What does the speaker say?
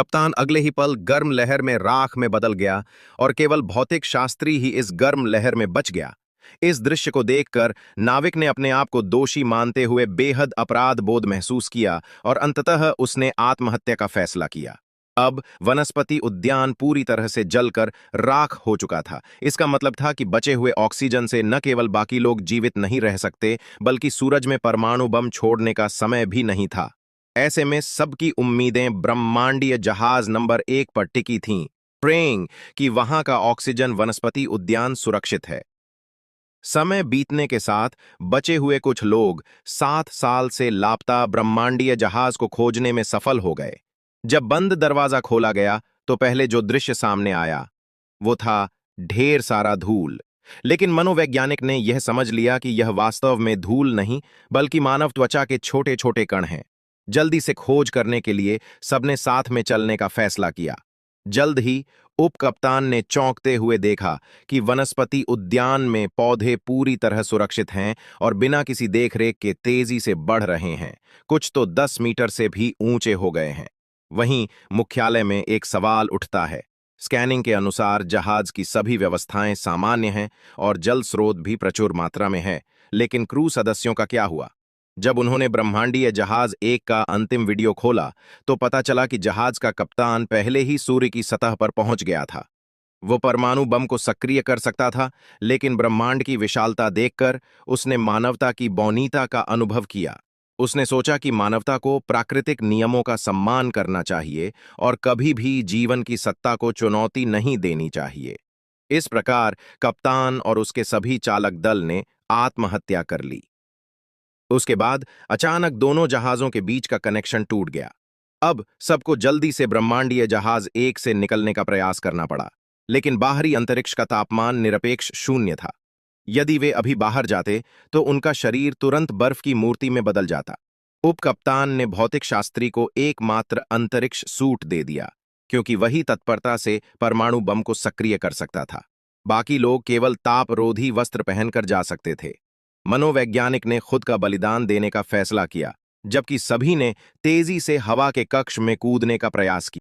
कप्तान अगले ही पल गर्म लहर में राख में बदल गया और केवल भौतिक शास्त्री ही इस गर्म लहर में बच गया। इस दृश्य को देखकर नाविक ने अपने आप को दोषी मानते हुए बेहद अपराध बोध महसूस किया और अंततः उसने आत्महत्या का फैसला किया। अब वनस्पति उद्यान पूरी तरह से जलकर राख हो चुका था। इसका मतलब था कि बचे हुए ऑक्सीजन से न केवल बाकी लोग जीवित नहीं रह सकते, बल्कि सूरज में परमाणु बम छोड़ने का समय भी नहीं था। ऐसे में सबकी उम्मीदें ब्रह्मांडीय जहाज नंबर 1 पर टिकी थीं, प्रेइंग कि वहां का ऑक्सीजन वनस्पति उद्यान सुरक्षित है। समय बीतने के साथ बचे हुए कुछ लोग 7 साल से लापता ब्रह्मांडीय जहाज को खोजने में सफल हो गए। जब बंद दरवाजा खोला गया तो पहले जो दृश्य सामने आया वो था ढेर सारा धूल। लेकिन मनोवैज्ञानिक ने यह समझ लिया कि यह वास्तव में धूल नहीं, बल्कि मानव त्वचा के छोटे छोटे कण हैं। जल्दी से खोज करने के लिए सबने साथ में चलने का फैसला किया। जल्द ही उप कप्तान ने चौंकते हुए देखा कि वनस्पति उद्यान में पौधे पूरी तरह सुरक्षित हैं और बिना किसी देखरेख के तेजी से बढ़ रहे हैं। कुछ तो 10 मीटर से भी ऊंचे हो गए हैं। वहीं मुख्यालय में एक सवाल उठता है। स्कैनिंग के अनुसार जहाज की सभी व्यवस्थाएं सामान्य हैं और जल स्रोत भी प्रचुर मात्रा में है, लेकिन क्रू सदस्यों का क्या हुआ? जब उन्होंने ब्रह्मांडीय जहाज 1 का अंतिम वीडियो खोला तो पता चला कि जहाज का कप्तान पहले ही सूर्य की सतह पर पहुंच गया था। वो परमाणु बम को सक्रिय कर सकता था, लेकिन ब्रह्मांड की विशालता देखकर उसने मानवता की बौनीता का अनुभव किया। उसने सोचा कि मानवता को प्राकृतिक नियमों का सम्मान करना चाहिए और कभी भी जीवन की सत्ता को चुनौती नहीं देनी चाहिए। इस प्रकार कप्तान और उसके सभी चालक दल ने आत्महत्या कर ली। उसके बाद अचानक दोनों जहाजों के बीच का कनेक्शन टूट गया। अब सबको जल्दी से ब्रह्मांडीय जहाज 1 से निकलने का प्रयास करना पड़ा, लेकिन बाहरी अंतरिक्ष का तापमान निरपेक्ष शून्य था। यदि वे अभी बाहर जाते तो उनका शरीर तुरंत बर्फ की मूर्ति में बदल जाता। उपकप्तान ने भौतिक शास्त्री को एकमात्र अंतरिक्ष सूट दे दिया, क्योंकि वही तत्परता से परमाणु बम को सक्रिय कर सकता था। बाकी लोग केवल तापरोधी वस्त्र पहनकर जा सकते थे। मनोवैज्ञानिक ने खुद का बलिदान देने का फैसला किया, जबकि सभी ने तेजी से हवा के कक्ष में कूदने का प्रयास किया।